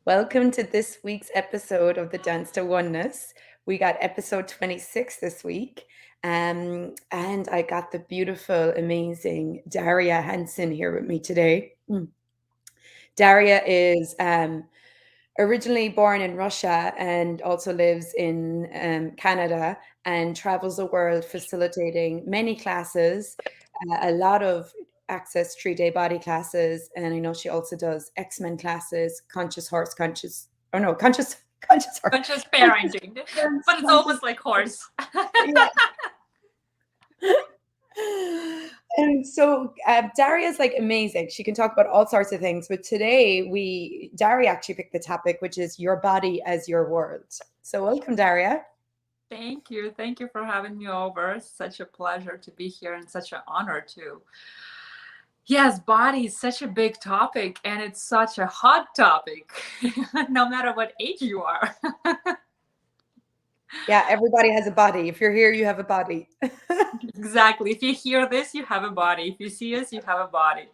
Welcome to this week's episode of the Dance to Oneness. We got episode 26 this week. And I got the beautiful, amazing Daria Hanson here with me today. Daria is originally born in Russia and also lives in Canada and travels the world facilitating many classes, a lot of access 3-day body classes. And I know she also does X-Men classes, conscious horse, conscious, oh no, conscious horse, Conscious conscious parenting, parents, but it's conscious, almost like horse. yeah. And so Daria is like amazing. She can talk about all sorts of things. But today Daria actually picked the topic, which is your body as your world. So welcome, Daria. Thank you. Thank you for having me over. It's such a pleasure to be here and such an honor too. Yes, body is such a big topic and it's such a hot topic, no matter what age you are. Yeah, everybody has a body. If you're here, you have a body. Exactly. If you hear this, you have a body. If you see us, you have a body.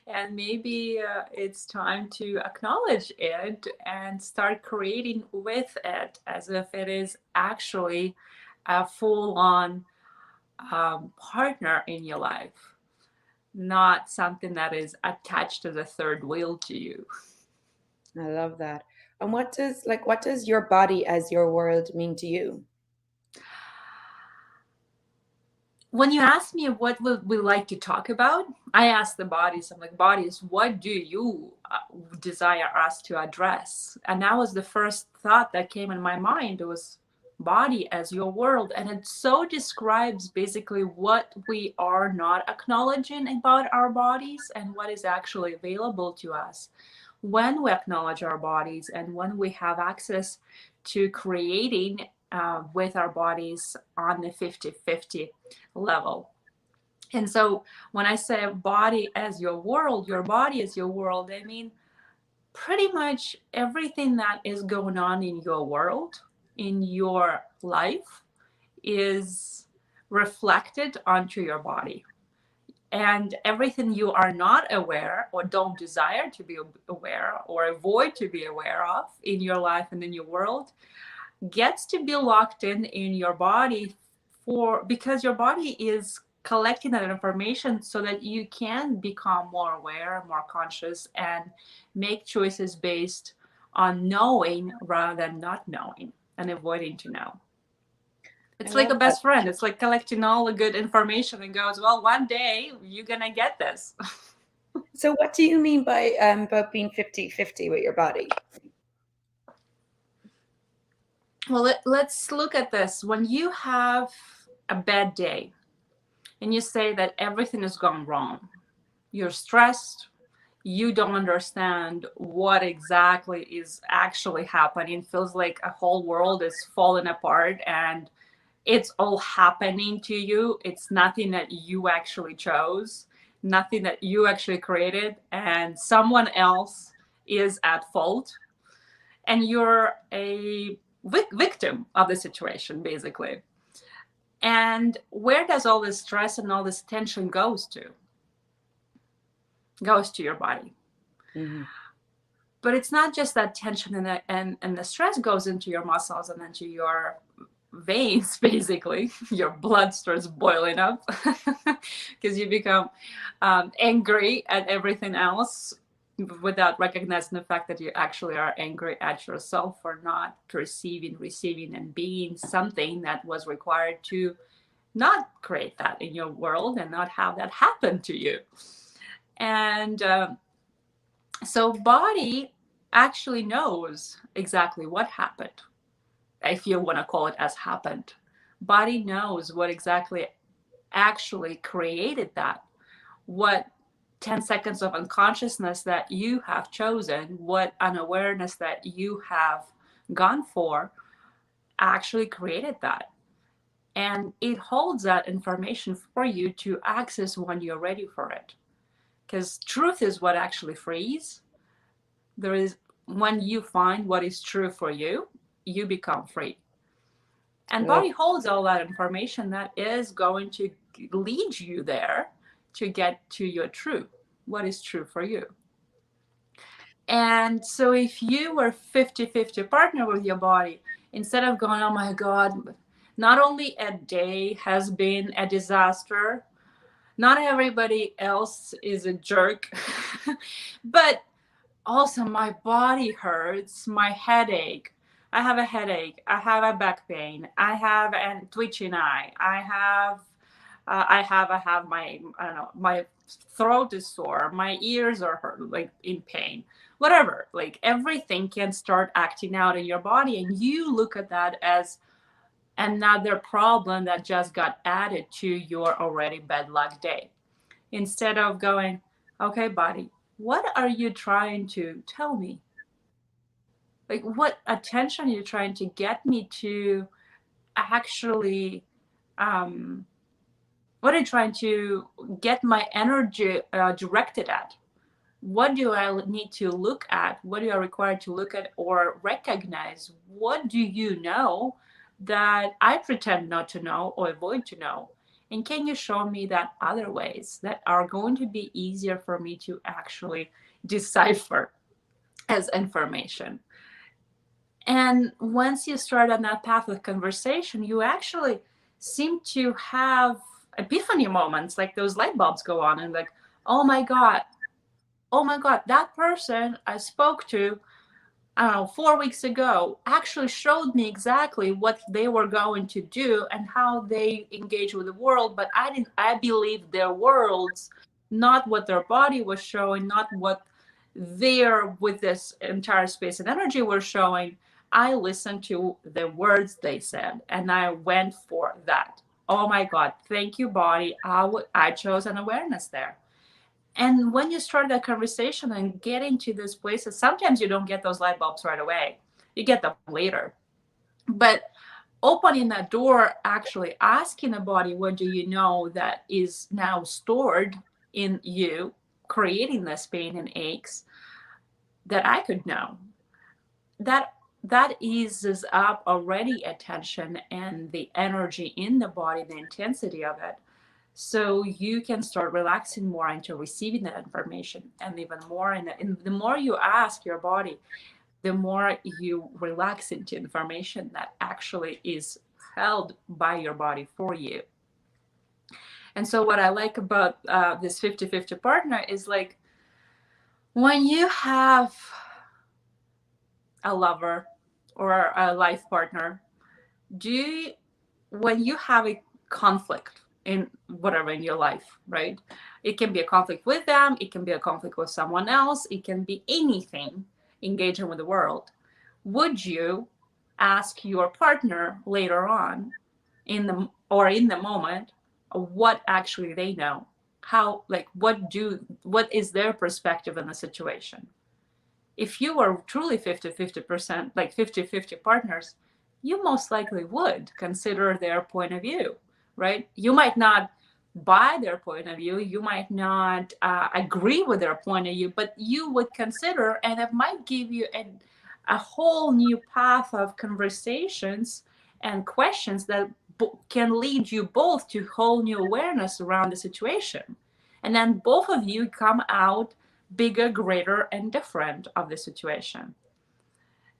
And maybe it's time to acknowledge it and start creating with it as if it is actually a full on partner in your life, not something that is attached as a third wheel to you. I love that. And what does your body as your world mean to you? When you ask me what would we like to talk about, I ask the bodies, I'm like, bodies, what do you desire us to address? And that was the first thought that came in my mind. It was body as your world. And it so describes basically what we are not acknowledging about our bodies and what is actually available to us when we acknowledge our bodies and when we have access to creating with our bodies on the 50-50 level. And so when I say body as your body as your world, I mean pretty much everything that is going on in your world, in your life, is reflected onto your body. And everything you are not aware or don't desire to be aware or avoid to be aware of in your life and in your world gets to be locked in your body for because your body is collecting that information so that you can become more aware, more conscious, and make choices based on knowing rather than not knowing and avoiding to know. I It's like love a that. best friend. It's like collecting all the good information and goes, well, one day you're gonna get this. So what do you mean by about being 50-50 with your body? Well, let's look at this. When you have a bad day and you say that everything is gone wrong, you're stressed, you don't understand what exactly is actually happening. It feels like a whole world is falling apart and it's all happening to you. It's nothing that you actually chose, nothing that you actually created, and someone else is at fault. And you're a victim of the situation, basically. And where does all this stress and all this tension goes to? Goes to your body. Mm-hmm. But it's not just that tension and the stress goes into your muscles and into your veins, basically. Your blood starts boiling up because you become angry at everything else without recognizing the fact that you actually are angry at yourself for not perceiving, receiving, and being something that was required to not create that in your world and not have that happen to you. And so body actually knows exactly what happened, if you want to call it as happened. Body knows what exactly actually created that, what 10 seconds of unconsciousness that you have chosen, what unawareness that you have gone for actually created that. And it holds that information for you to access when you're ready for it. Because truth is what actually frees. There is when you find what is true for you, you become free. And Love. body holds all that information that is going to lead you there to get to your true, what is true for you. And so if you were 50-50 partner with your body, instead of going, oh my God, not only a day has been a disaster, not everybody else is a jerk, but also my body hurts, my headache. I have a headache. I have a back pain. I have a twitching eye. I have my, I don't know, my throat is sore. My ears are hurt, like in pain. Whatever, like everything can start acting out in your body, and you look at that as another problem that just got added to your already bad luck day. Instead of going, okay, body, what are you trying to tell me? Like, what attention are you trying to get me to actually, what are you trying to get my energy directed at? What do I need to look at? What do I require to look at or recognize? What do you know that I pretend not to know or avoid to know? And can you show me that other ways that are going to be easier for me to actually decipher as information? And once you start on that path of conversation, you actually seem to have epiphany moments, like those light bulbs go on and like, oh my God, that person I spoke to, I don't know, 4 weeks ago actually showed me exactly what they were going to do and how they engage with the world. But I believed their words, not what their body was showing, not what their, with this entire space and energy were showing. I listened to the words they said and I went for that. Oh my God, thank you, body. I chose an awareness there. And when you start that conversation and get into those places, sometimes you don't get those light bulbs right away. You get them later. But opening that door, actually asking the body, what do you know that is now stored in you, creating this pain and aches that I could know, that eases up already attention and the energy in the body, the intensity of it. So you can start relaxing more into receiving that information, and even more and the more you ask your body, the more you relax into information that actually is held by your body for you. And so what I like about this 50-50 partner is, like, when you have a lover or a life partner, when you have a conflict in whatever in your life, right? It can be a conflict with them, it can be a conflict with someone else, it can be anything engaging with the world. Would you ask your partner later on in the moment what actually they know? How, like, what is their perspective in the situation? If you were truly 50-50%, like 50-50 partners, you most likely would consider their point of view, right? You might not buy their point of view, you might not agree with their point of view, but you would consider, and it might give you a whole new path of conversations and questions that can lead you both to whole new awareness around the situation. And then both of you come out bigger, greater, and different of the situation.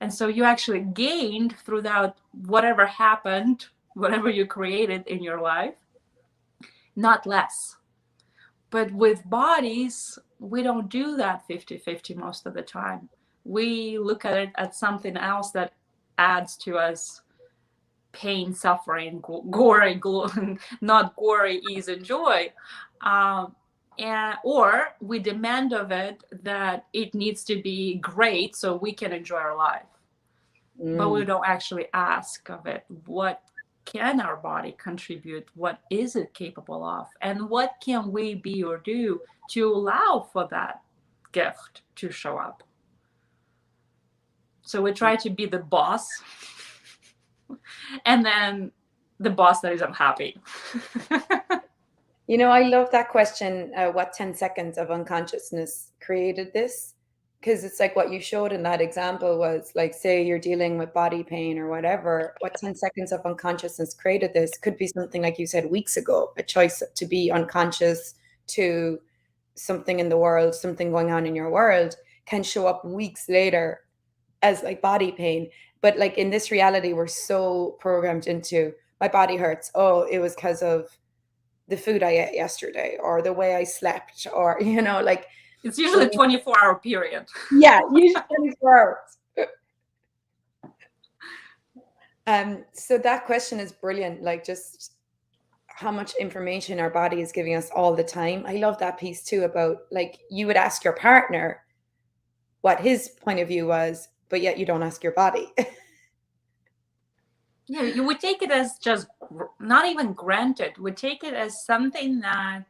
And so you actually gained throughout whatever happened, whatever you created in your life, not less. But with bodies, we don't do that 50-50 most of the time. We look at it as something else that adds to us pain, suffering, gory, not gory, ease, and joy. Or we demand of it that it needs to be great so we can enjoy our life. But we don't actually ask of it, what can our body contribute? What is it capable of? And what can we be or do to allow for that gift to show up? So we try to be the boss, and then the boss that is unhappy. You know, I love that question. What 10 seconds of unconsciousness created this? Because it's like what you showed in that example was, like, say you're dealing with body pain or whatever, what 10 seconds of unconsciousness created this could be something, like you said, weeks ago, a choice to be unconscious to something in the world, something going on in your world. can show up weeks later as like body pain. But like in this reality, we're so programmed into my body hurts. Oh, it was because of the food I ate yesterday or the way I slept, or, like, It's usually a 24-hour period. yeah, usually 24 hours. So that question is brilliant. Like, just how much information our body is giving us all the time. I love that piece too about, like, you would ask your partner what his point of view was, but yet you don't ask your body. Yeah, you would take it as just not even granted. We take it as something that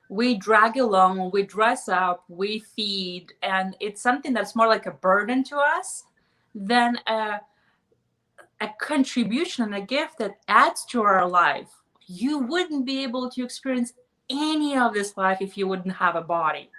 we drag along, we dress up, we feed, and it's something that's more like a burden to us than a contribution and a gift that adds to our life. You wouldn't be able to experience any of this life if you wouldn't have a body.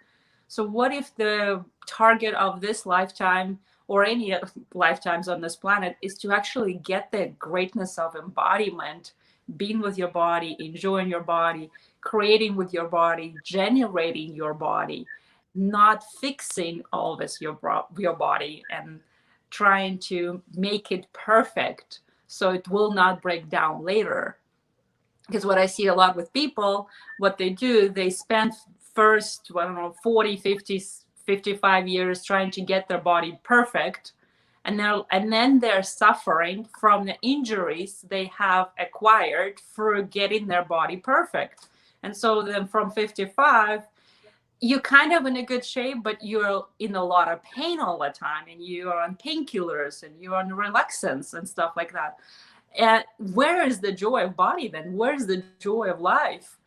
So what if the target of this lifetime or any lifetimes on this planet is to actually get the greatness of embodiment, being with your body, enjoying your body, creating with your body, generating your body, not fixing always your body and trying to make it perfect so it will not break down later. Because what I see a lot with people, what they do, they spend first, I don't know, 40, 50, 55 years trying to get their body perfect. And then they're suffering from the injuries they have acquired for getting their body perfect. And so then from 55, you're kind of in a good shape, but you're in a lot of pain all the time, and you're on painkillers and you're on relaxants and stuff like that. And where is the joy of body then? Where's the joy of life?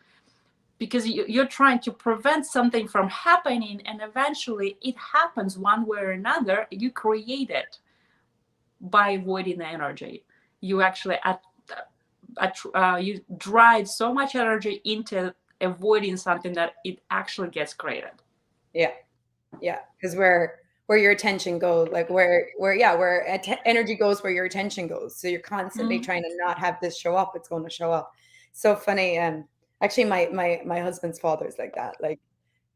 Because you're trying to prevent something from happening, and eventually it happens one way or another. You create it by avoiding the energy. You actually you drive so much energy into avoiding something that it actually gets created. Yeah, because where your attention goes, like where energy goes, where your attention goes. So you're constantly trying to not have this show up. It's going to show up. So funny. Actually, my husband's father's like that. Like,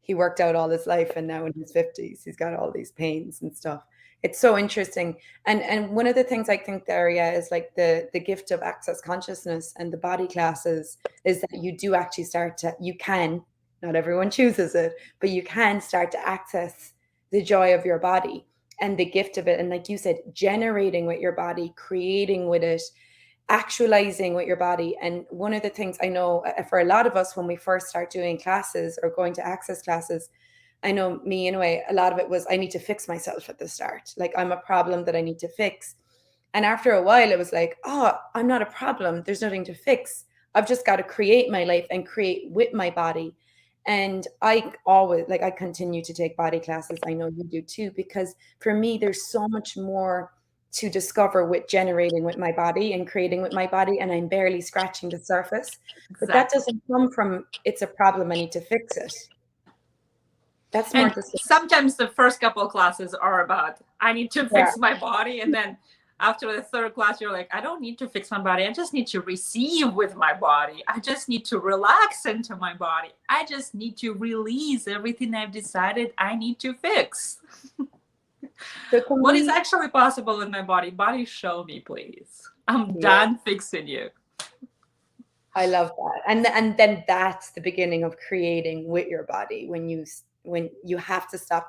he worked out all his life, and now in his 50s, he's got all these pains and stuff. It's so interesting. And one of the things I think, Daria, is like the gift of access consciousness and the body classes is that you do actually not everyone chooses it, but you can start to access the joy of your body and the gift of it. And like you said, generating with your body, creating with it, actualizing with your body. And one of the things I know for a lot of us, when we first start doing classes or going to access classes, I know me anyway, a lot of it was, I need to fix myself at the start. Like, I'm a problem that I need to fix. And after a while, it was like, oh, I'm not a problem. There's nothing to fix. I've just got to create my life and create with my body. And I continue to take body classes. I know you do too, because for me, there's so much more to discover with generating with my body and creating with my body. And I'm barely scratching the surface. But that doesn't come from, it's a problem, I need to fix it. That's more. And sometimes the first couple of classes are about, I need to fix my body. And then after the third class, you're like, I don't need to fix my body. I just need to receive with my body. I just need to relax into my body. I just need to release everything I've decided I need to fix. What is actually possible with my body? Body, show me, please. I'm done fixing you. I love that. And then that's the beginning of creating with your body, when you have to stop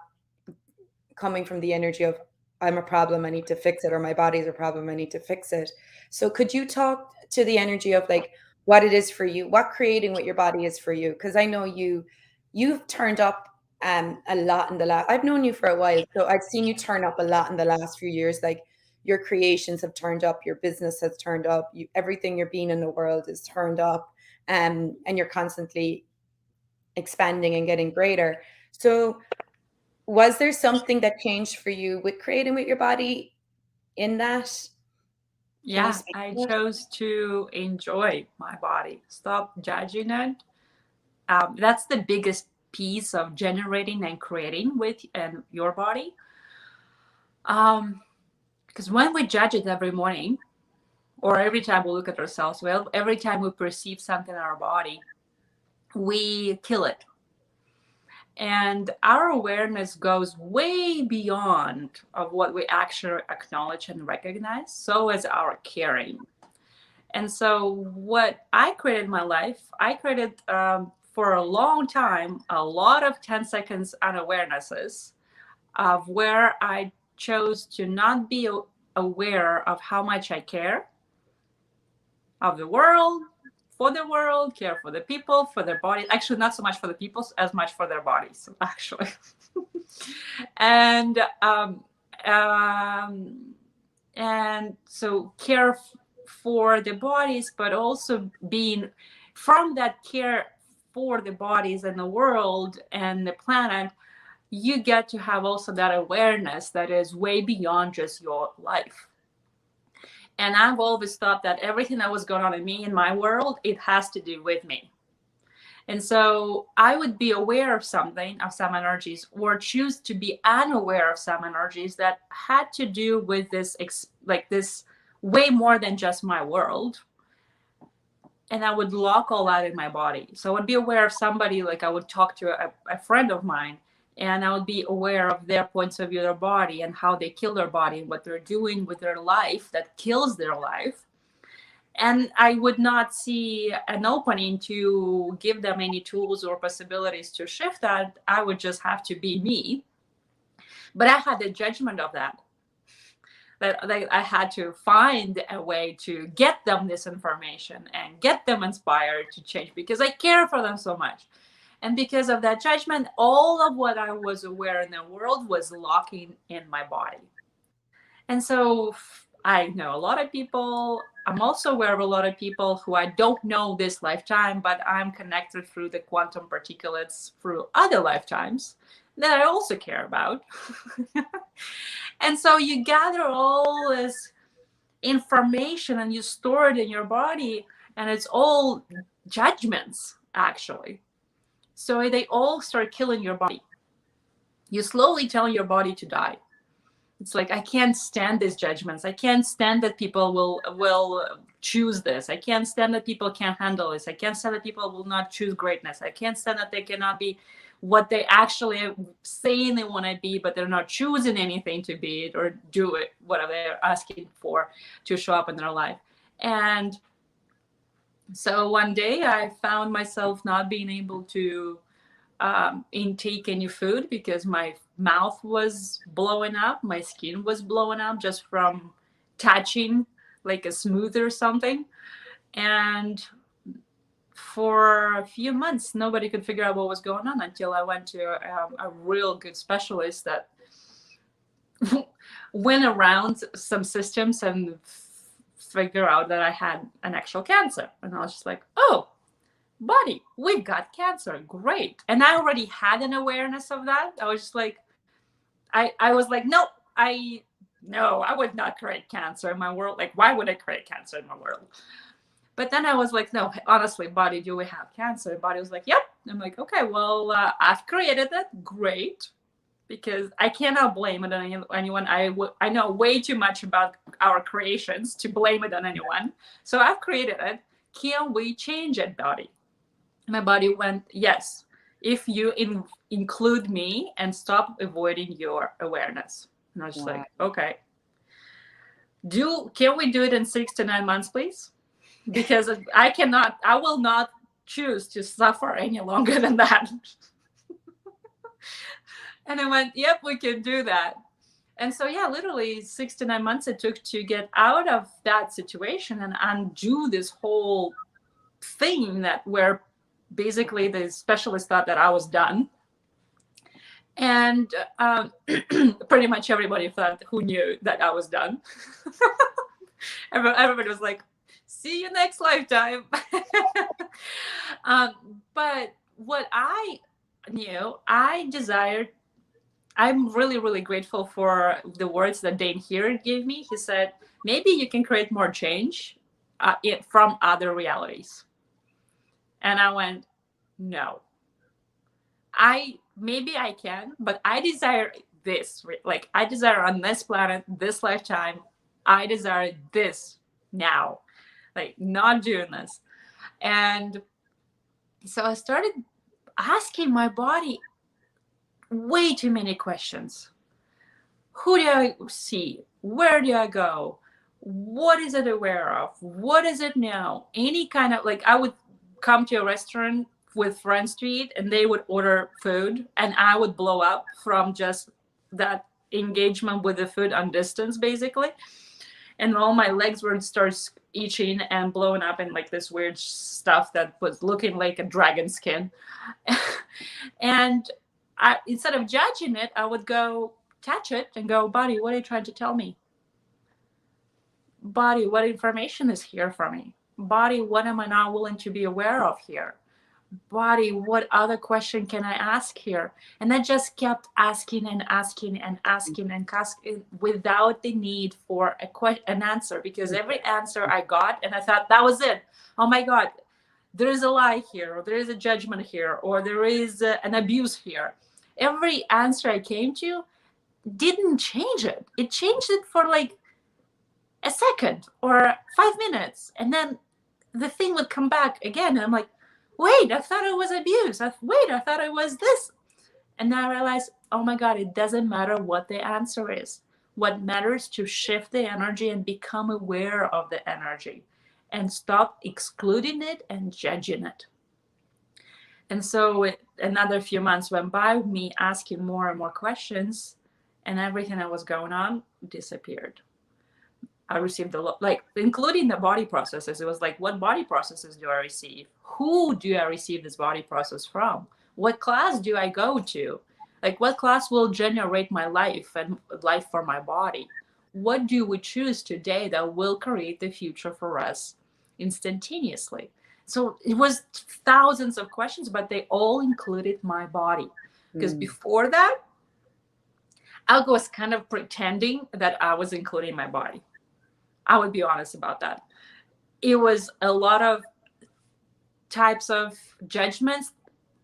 coming from the energy of, I'm a problem, I need to fix it, or my body's a problem, I need to fix it. So could you talk to the energy of like what it is for you, what creating with your body is for you? Because I know you've turned up a lot in the last, I've known you for a while, so I've seen you turn up a lot in the last few years. Like, your creations have turned up, your business has turned up, everything you're being in the world is turned up, and you're constantly expanding and getting greater. So was there something that changed for you with creating with your body in that? Yeah, I chose to enjoy my body, stop judging it. That's the biggest piece of generating and creating with your body. Because when we judge it every morning, or every time we look at ourselves, well, every time we perceive something in our body, we kill it. And our awareness goes way beyond of what we actually acknowledge and recognize. So is our caring. And so what I created in my life, I created for a long time a lot of 10 seconds unawarenesses of where I chose to not be aware of how much I care of the world, care for the people, for their bodies. Actually, not so much for the people as much for their bodies, actually. and um, and so care for the bodies, but also being from that care for the bodies and the world and the planet, you get to have also that awareness that is way beyond just your life. And I've always thought that everything that was going on in me, in my world, it has to do with me. And so I would be aware of something, of some energies, or choose to be unaware of some energies that had to do with this, like this way more than just my world. And I would lock all that in my body. So I would be aware of somebody, like I would talk to a friend of mine, and I would be aware of their points of view, their body, and how they kill their body, and what they're doing with their life that kills their life. And I would not see an opening to give them any tools or possibilities to shift that. I would just have to be me. But I had the judgment of that I had to find a way to get them this information and get them inspired to change because I care for them so much. And because of that judgment, all of what I was aware in the world was locking in my body. And so I know a lot of people. I'm also aware of a lot of people who I don't know this lifetime, but I'm connected through the quantum particulates through other lifetimes that I also care about. And so you gather all this information and you store it in your body, and it's all judgments, actually. So they all start killing your body. You slowly tell your body to die. It's like, I can't stand these judgments. I can't stand that people will choose this. I can't stand that people can't handle this. I can't stand that people will not choose greatness. I can't stand that they cannot be what they actually saying they want to be, but they're not choosing anything to be it or do it, whatever they're asking for to show up in their life. And so one day I found myself not being able to intake any food because my mouth was blowing up, my skin was blowing up just from touching like a smooth or something. And for a few months, nobody could figure out what was going on until I went to a real good specialist that went around some systems and figure out that I had an actual cancer. And I was just like, oh, buddy, we've got cancer. Great. And I already had an awareness of that. I was just like, I was like, no, I would not create cancer in my world. Like, why would I create cancer in my world? But then I was like, no, honestly, body, do we have cancer? And body was like, yep. I'm like, okay, well, I've created that. Great. Because I cannot blame it on anyone. I know way too much about our creations to blame it on anyone. So I've created it. Can we change it, body? My body went, yes, if you include me and stop avoiding your awareness. And I was just like, okay. Can we do it in 6 to 9 months, please? Because I will not choose to suffer any longer than that. And I went, yep, we can do that. And so, yeah, literally 6 to 9 months it took to get out of that situation and undo this whole thing where basically the specialist thought that I was done. And pretty much everybody thought who knew that I was done. Everybody was like, see you next lifetime. But what I knew, I desired, I'm really, really grateful for the words that Dane here gave me. He said, maybe you can create more change from other realities. And I went, no. Maybe I can, but I desire this. Like, I desire on this planet, this lifetime, I desire this now. Like, not doing this. And so I started asking my body, way too many questions. Who do I see? Where do I go? What is it aware of? What is it now? Any kind of, like, I would come to a restaurant with friends to eat and they would order food and I would blow up from just that engagement with the food on distance, basically. And all my legs would start itching and blowing up in like this weird stuff that was looking like a dragon skin. And instead of judging it, I would go touch it and go, body, what are you trying to tell me? Body, what information is here for me? Body, what am I not willing to be aware of here? Body, what other question can I ask here? And I just kept asking and asking and asking and asking without the need for an answer, because every answer I got, and I thought that was it. Oh my God, there is a lie here, or there is a judgment here, or there is an abuse here. Every answer I came to didn't change it. It changed it for like a second or 5 minutes. And then the thing would come back again. And I'm like, wait, I thought it was abuse. I thought it was this. And now I realized, oh my God, it doesn't matter what the answer is. What matters is to shift the energy and become aware of the energy and stop excluding it and judging it. And so another few months went by, me asking more and more questions, and everything that was going on disappeared. I received a lot, like including the body processes. It was like, what body processes do I receive? Who do I receive this body process from? What class do I go to? Like, what class will generate my life and life for my body? What do we choose today that will create the future for us instantaneously? So it was thousands of questions, but they all included my body. Because before that, I was kind of pretending that I was including my body. I would be honest about that. It was a lot of types of judgments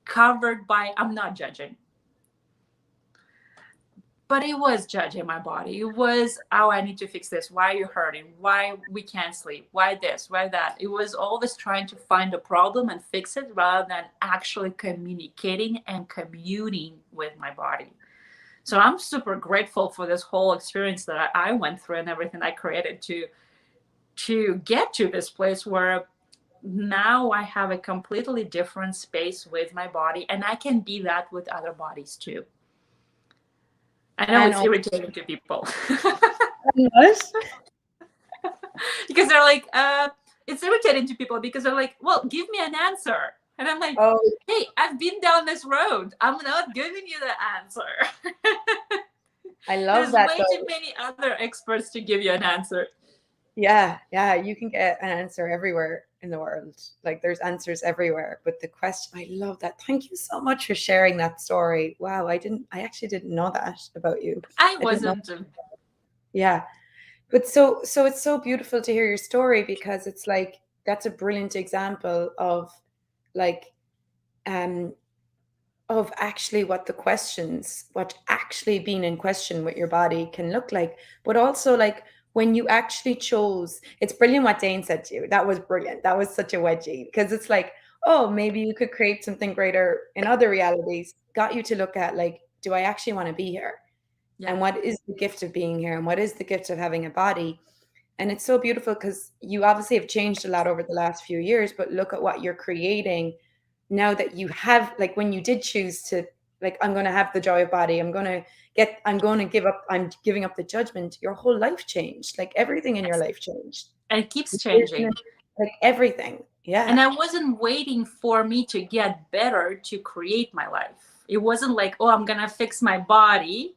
covered by, I'm not judging. But it was judging my body. It was, oh, I need to fix this. Why are you hurting? Why we can't sleep? Why this? Why that? It was always trying to find a problem and fix it rather than actually communicating and communing with my body. So I'm super grateful for this whole experience that I went through and everything I created to get to this place where now I have a completely different space with my body, and I can be that with other bodies too. I know it's irritating to people. What? Because they're like, it's irritating to people because they're like, well, give me an answer. And I'm like, hey, I've been down this road. I'm not giving you the answer. I love that. There's way too many other experts to give you an answer. Yeah, you can get an answer everywhere in the world. Like, there's answers everywhere. But the question, I love that. Thank you so much for sharing that story. Wow, I actually didn't know that about you. I wasn't. Yeah. But so it's so beautiful to hear your story, because it's like, that's a brilliant example of like, of actually what actually being in question with your body can look like. But also, like, when you actually chose, it's brilliant what Dane said to you. That was brilliant. That was such a wedgie, because it's like, oh, maybe you could create something greater in other realities. Got you to look at, like, do I actually want to be here? Yeah. And what is the gift of being here? And what is the gift of having a body? And it's so beautiful, because you obviously have changed a lot over the last few years, but look at what you're creating now that you have, like, when you did choose to, like, I'm going to have the joy of body, I'm giving up the judgment, your whole life changed. Like, everything in your life changed. And it keeps changing. Like, everything. Yeah. And I wasn't waiting for me to get better to create my life. It wasn't like, oh, I'm going to fix my body,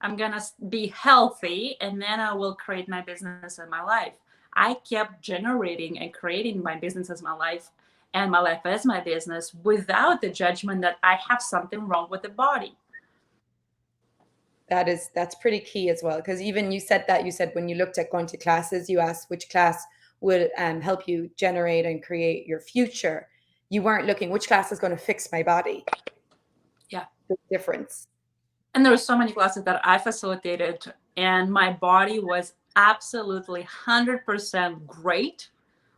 I'm going to be healthy, and then I will create my business and my life. I kept generating and creating my business as my life and my life as my business without the judgment that I have something wrong with the body. That's pretty key as well. Because even you said when you looked at going to classes, you asked which class would help you generate and create your future. You weren't looking, which class is going to fix my body? Yeah. The difference. And there were so many classes that I facilitated, and my body was absolutely 100% great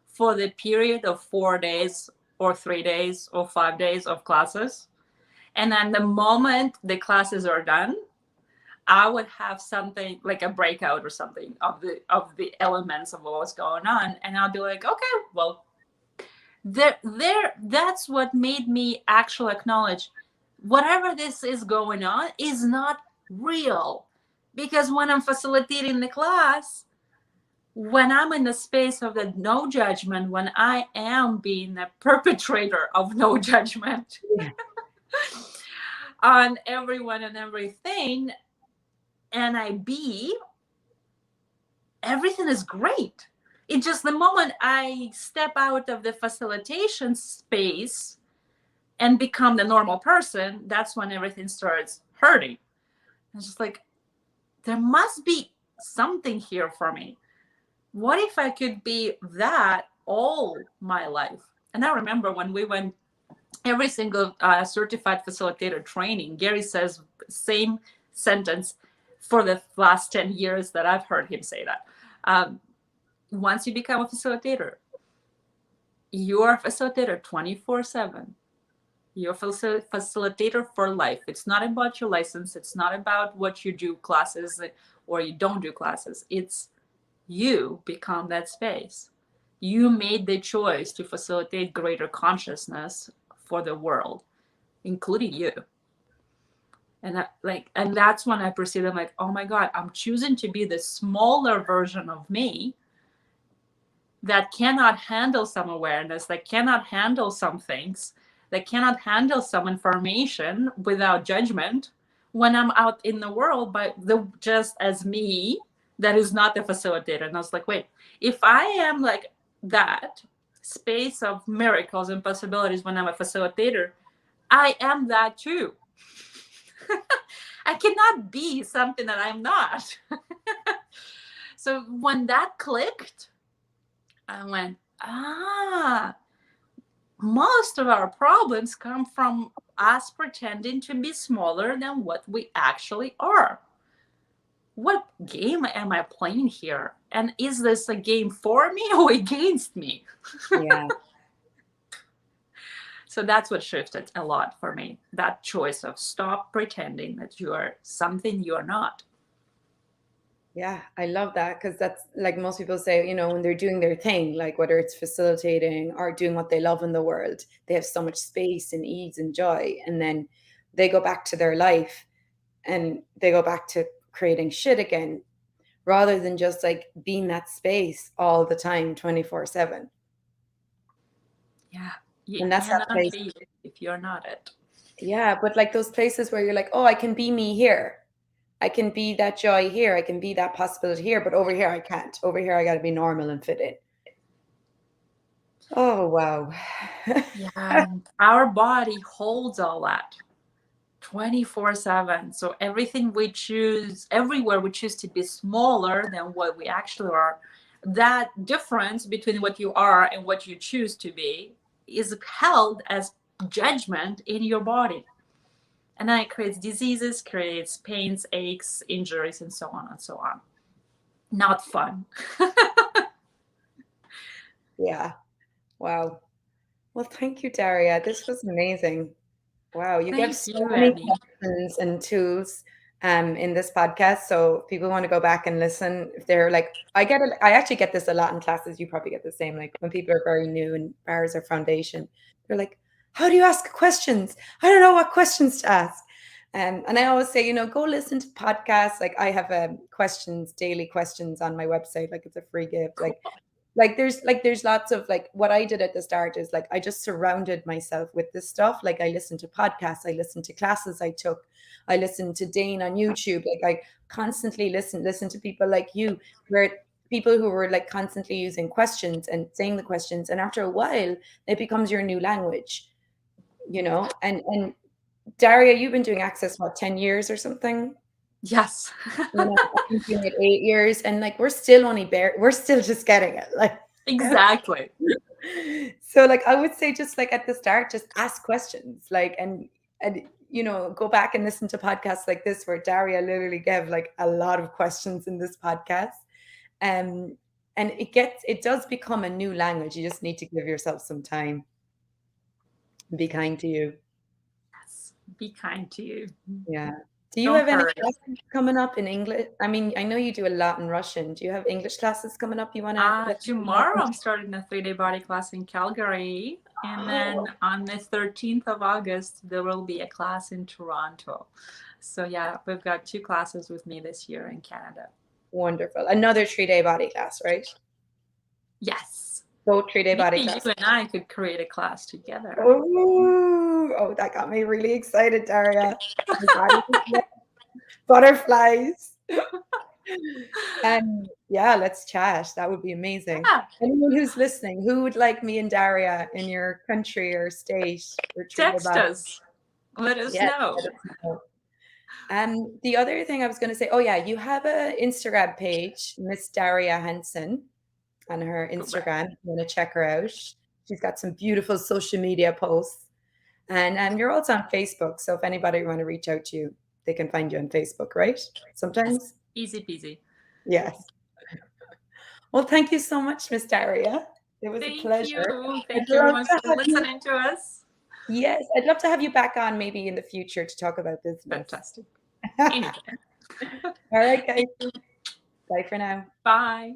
for the period of 4 days or 3 days or 5 days of classes. And then the moment the classes are done, I would have something like a breakout or something of the elements of what was going on, and I'll be like, okay, well, there that's what made me actually acknowledge whatever this is going on is not real. Because when I'm facilitating the class, when I'm in the space of the no judgment, when I am being a perpetrator of no judgment Yeah. on everyone and everything, and everything is great. It's just the moment I step out of the facilitation space and become the normal person, that's when everything starts hurting. It's just like, there must be something here for me. What if I could be that all my life? And I remember when we went every single certified facilitator training, Gary says same sentence for the last 10 years that I've heard him say that. Once you become a facilitator, you are a facilitator 24/7. You're a facilitator for life. It's not about your license. It's not about what you do classes or you don't do classes. It's you become that space. You made the choice to facilitate greater consciousness for the world, including you. And that's when I perceive, I'm like, oh my God, I'm choosing to be the smaller version of me that cannot handle some awareness, that cannot handle some things, that cannot handle some information without judgment when I'm out in the world, but just as me, that is not the facilitator. And I was like, wait, if I am like that space of miracles and possibilities when I'm a facilitator, I am that too. I cannot be something that I'm not. So when that clicked, I went, most of our problems come from us pretending to be smaller than what we actually are. What game am I playing here? And is this a game for me or against me? Yeah. So that's what shifted a lot for me. That choice of stop pretending that you are something you are not. Yeah, I love that because that's like most people say, when they're doing their thing, like whether it's facilitating or doing what they love in the world, they have so much space and ease and joy. And then they go back to their life and they go back to creating shit again rather than just like being that space all the time, 24/7. Yeah, you And that's that cannot place. be if you're not it. Yeah, but like those places where you're like, oh, I can be me here. I can be that joy here. I can be that possibility here, but over here I can't. Over here I got to be normal and fit in. Oh, wow. Yeah, our body holds all that 24/7. So everything we choose, everywhere we choose to be smaller than what we actually are, that difference between what you are and what you choose to be is held as judgment in your body. And then it creates diseases, creates pains, aches, injuries, and so on and so on. Not fun. Yeah. Wow. Well, thank you, Daria. This was amazing. Wow, you gave Thank so you, many Annie. questions and tools in this podcast. So if people want to go back and listen, if they're like, I actually get this a lot in classes. You probably get the same. Like when people are very new and bars or foundation, they're like, how do you ask questions? I don't know what questions to ask. And I always say, go listen to podcasts. Like I have daily questions on my website. Like it's a free gift. Like there's lots of like what I did at the start is like I just surrounded myself with this stuff. Like I listened to podcasts, I listened to classes I took, I listened to Dane on YouTube. Like I constantly listen to people like you, where people who were like constantly using questions and saying the questions, and after a while it becomes your new language, and Daria, you've been doing Access what, 10 years or something? Yes. I've been doing it 8 years, and like we're still just getting it. Like Exactly. so like I would say just like at the start, just ask questions. Like and go back and listen to podcasts like this where Daria literally gave like a lot of questions in this podcast. Um and it does become a new language. You just need to give yourself some time and be kind to you. Yes. Be kind to you. Yeah. Do you Don't have any hurt. classes coming up in English? I mean, I know you do a lot in Russian. Do you have English classes coming up you want to let people know Tomorrow about? I'm starting a 3-day body class in Calgary. And then Oh, on the 13th of August, there will be a class in Toronto. So yeah, we've got 2 classes with me this year in Canada. wonderful. Another 3-day body class, right? Yes. Both 3-day body Maybe you classes. and I could create a class together. Oh, that got me really excited, Daria. My body is like butterflies. And yeah, let's chat. That would be amazing. Yeah, Anyone who's listening, who would like me and Daria in your country or state or 3-day text body? us. Let us Yes, know. let us know. The other thing I was going to say, oh yeah, you have an Instagram page, Miss Daria Hanson, on her Correct. Instagram. If you want to check her out. She's got some beautiful social media posts. And you're also on Facebook. So if anybody want to reach out to you, they can find you on Facebook, right? Sometimes? Easy peasy. Yes. Well, thank you so much, Miss Daria. It was a Thank pleasure. you. I'd Thank you very love much to for have you. listening to us. Yes, I'd love to have you back on maybe in the future to talk about business. Fantastic. All Anytime. right, guys. Thank you. Bye for now. Bye.